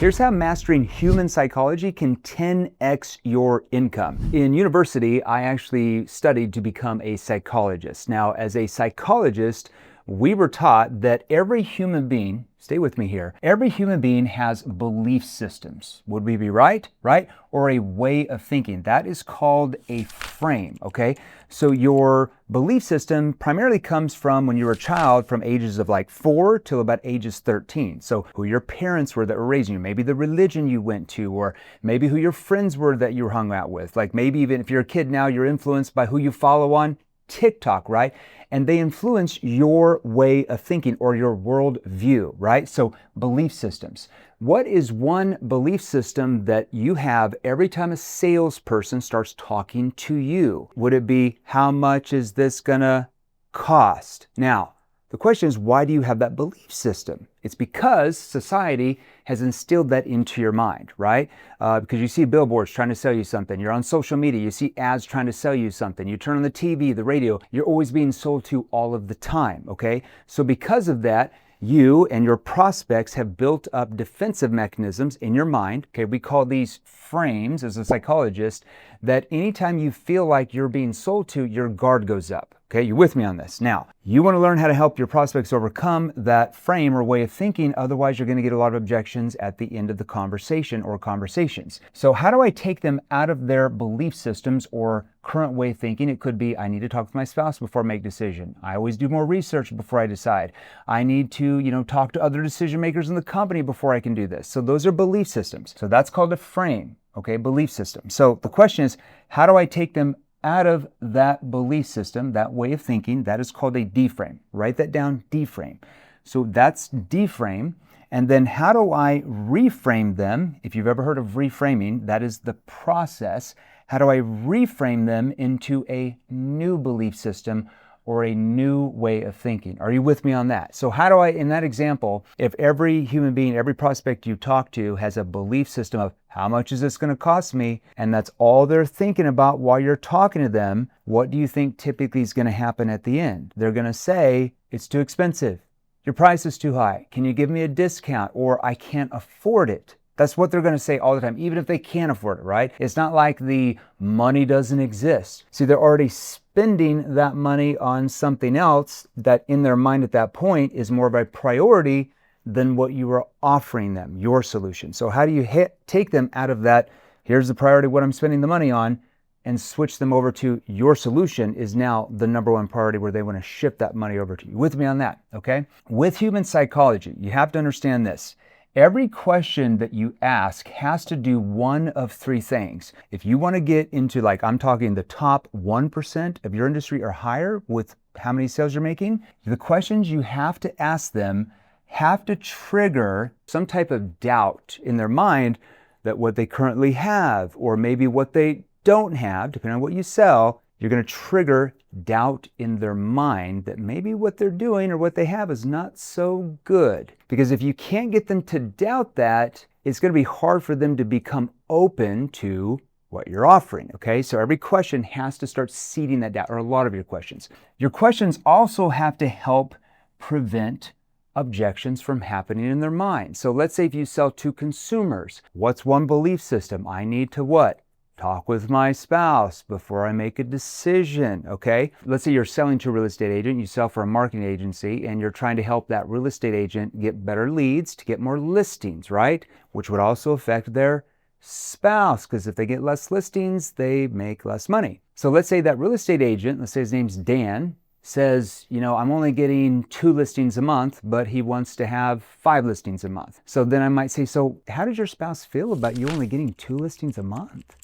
Here's how mastering human psychology can 10x your income. In university, I actually studied to become a psychologist. Now, as a psychologist, we were taught that every human being, stay with me here, every human being has belief systems. Would we be right? Right? Or a way of thinking. That is called a frame, okay? So your belief system primarily comes from when you were a child, from ages of like 4 till about ages 13. So who your parents were that were raising you, maybe the religion you went to, or maybe who your friends were that you hung out with. Like maybe even if you're a kid now, you're influenced by who you follow on TikTok, right? And they influence your way of thinking or your world view, right? So belief systems. What is one belief system that you have every time a salesperson starts talking to you? Would it be, how much is this gonna cost? Now, the question is, why do you have that belief system? It's because society has instilled that into your mind, right? Because you see billboards trying to sell you something. You're on social media, you see ads trying to sell you something. You turn on the TV, the radio, you're always being sold to all of the time, okay? So because of that, you and your prospects have built up defensive mechanisms in your mind. Okay, we call these frames as a psychologist, that anytime you feel like you're being sold to, your guard goes up. Okay, you with me on this? Now, you want to learn how to help your prospects overcome that frame or way of thinking, otherwise you're going to get a lot of objections at the end of the conversation or conversations. So how do I take them out of their belief systems or current way of thinking? It could be, I need to talk with my spouse before I make a decision. I always do more research before I decide. I need to, talk to other decision makers in the company before I can do this. So those are belief systems. So that's called a frame, okay, belief system. So the question is, how do I take them out of that belief system, that way of thinking? That is called a deframe. Write that down, deframe. So that's deframe. And then how do I reframe them? If you've ever heard of reframing, that is the process. How do I reframe them into a new belief system or a new way of thinking? Are you with me on that? So how do I, in that example, if every human being, every prospect you talk to has a belief system of how much is this going to cost me, and that's all they're thinking about while you're talking to them, what do you think typically is going to happen at the end? They're going to say, it's too expensive. Your price is too high. Can you give me a discount? Or I can't afford it. That's what they're going to say all the time, even if they can't afford it, right? It's not like the money doesn't exist. See, they're already spending that money on something else that in their mind at that point is more of a priority than what you were offering them, your solution. So how do you take them out of that, here's the priority, what I'm spending the money on, and switch them over to your solution is now the number one priority where they want to shift that money over to you. With me on that, okay? With human psychology, you have to understand this. Every question that you ask has to do one of three things. If you want to get into, like, I'm talking the top 1% of your industry or higher with how many sales you're making, the questions you have to ask them have to trigger some type of doubt in their mind that what they currently have, or maybe what they don't have, depending on what you sell, you're going to trigger doubt in their mind that maybe what they're doing or what they have is not so good. Because if you can't get them to doubt that, it's going to be hard for them to become open to what you're offering, okay? So every question has to start seeding that doubt, or a lot of your questions. Your questions also have to help prevent objections from happening in their mind. So let's say if you sell to consumers, what's one belief system? I need to what? Talk with my spouse before I make a decision, okay? Let's say you're selling to a real estate agent, you sell for a marketing agency, and you're trying to help that real estate agent get better leads to get more listings, right? Which would also affect their spouse, because if they get less listings, they make less money. So let's say that real estate agent, let's say his name's Dan, says, I'm only getting 2 listings a month, but he wants to have 5 listings a month. So then I might say, so how does your spouse feel about you only getting 2 listings a month?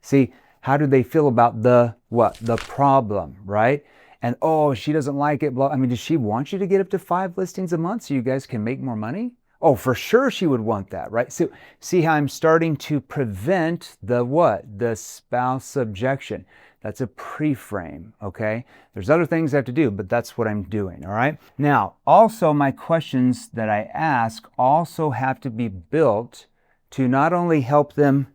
See, how do they feel about the problem, right? And, oh, she doesn't like it. Blah. I mean, does she want you to get up to 5 listings a month so you guys can make more money? Oh, for sure she would want that, right? So see how I'm starting to prevent the spouse objection. That's a pre-frame, okay? There's other things I have to do, but that's what I'm doing, all right? Now, also my questions that I ask also have to be built to not only help them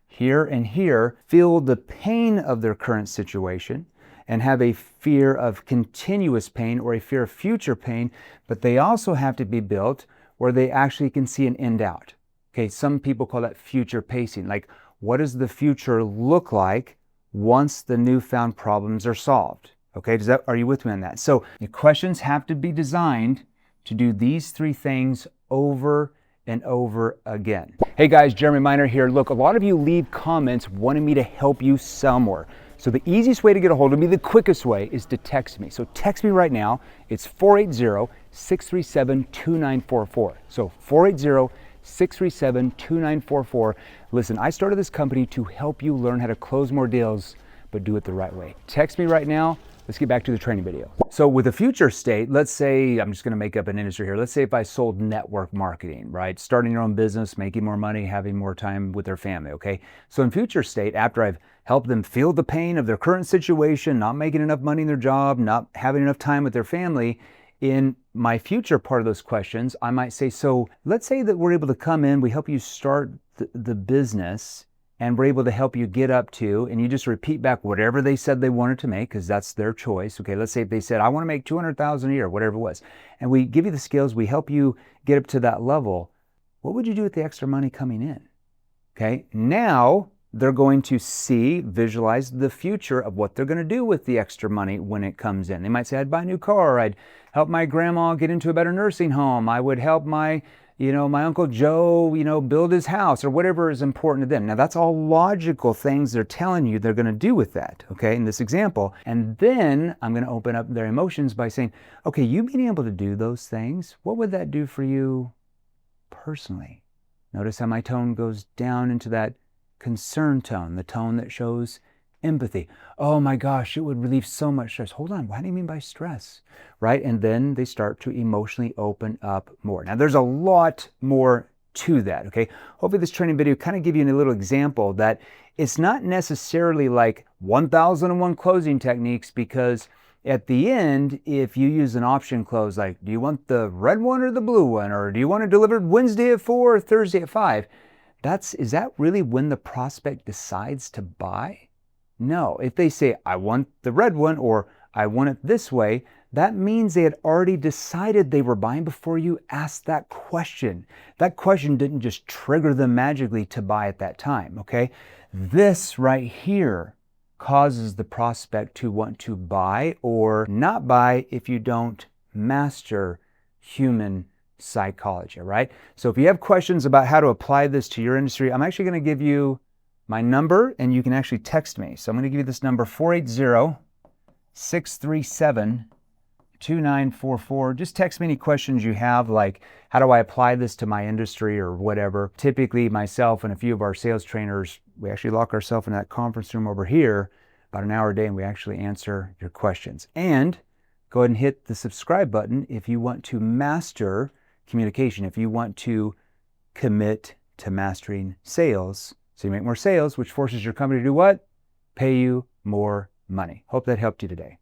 here and here feel the pain of their current situation and have a fear of continuous pain or a fear of future pain, but they also have to be built where they actually can see an end out. Okay, some people call that future pacing. Like, what does the future look like once the newfound problems are solved? Okay, are you with me on that? So the questions have to be designed to do these three things over and over again. Hey guys, Jeremy Miner here. Look, a lot of you leave comments wanting me to help you sell more. So the easiest way to get a hold of me, the quickest way, is to text me. So text me right now. It's 480-637-2944. So 480-637-2944. Listen, I started this company to help you learn how to close more deals, but do it the right way. Text me right now. Let's get back to the training video. So with a future state, let's say, I'm just gonna make up an industry here. Let's say if I sold network marketing, right? Starting your own business, making more money, having more time with their family, okay? So in future state, after I've helped them feel the pain of their current situation, not making enough money in their job, not having enough time with their family, in my future part of those questions, I might say, so let's say that we're able to come in, we help you start the business, and we're able to help you get up to, and you just repeat back whatever they said they wanted to make, because that's their choice. Okay, let's say if they said, I want to make $200,000 a year, whatever it was, and we give you the skills, we help you get up to that level. What would you do with the extra money coming in? Okay, now they're going to visualize the future of what they're going to do with the extra money when it comes in. They might say, I'd buy a new car, I'd help my grandma get into a better nursing home, I would help my Uncle Joe, build his house, or whatever is important to them. Now that's all logical things they're telling you they're going to do with that, okay, in this example. And then I'm going to open up their emotions by saying, okay, you being able to do those things, what would that do for you personally? Notice how my tone goes down into that concern tone, the tone that shows empathy. Oh my gosh, it would relieve so much stress. Hold on, what do you mean by stress? Right? And then they start to emotionally open up more. Now there's a lot more to that, okay? Hopefully this training video kind of give you a little example that it's not necessarily like 1001 closing techniques, because at the end, if you use an option close, like, do you want the red one or the blue one? Or do you want it delivered Wednesday at 4 or Thursday at 5? Is that really when the prospect decides to buy? No. If they say, I want the red one, or I want it this way, that means they had already decided they were buying before you asked that question. That question didn't just trigger them magically to buy at that time, okay? This right here causes the prospect to want to buy or not buy if you don't master human psychology, right? So if you have questions about how to apply this to your industry, I'm actually going to give you my number, and you can actually text me. So I'm going to give you this number, 480-637-2944. Just text me any questions you have, like, how do I apply this to my industry or whatever. Typically, myself and a few of our sales trainers, we actually lock ourselves in that conference room over here about an hour a day, and we actually answer your questions. And go ahead and hit the subscribe button if you want to master communication, if you want to commit to mastering sales, so you make more sales, which forces your company to do what? Pay you more money. Hope that helped you today.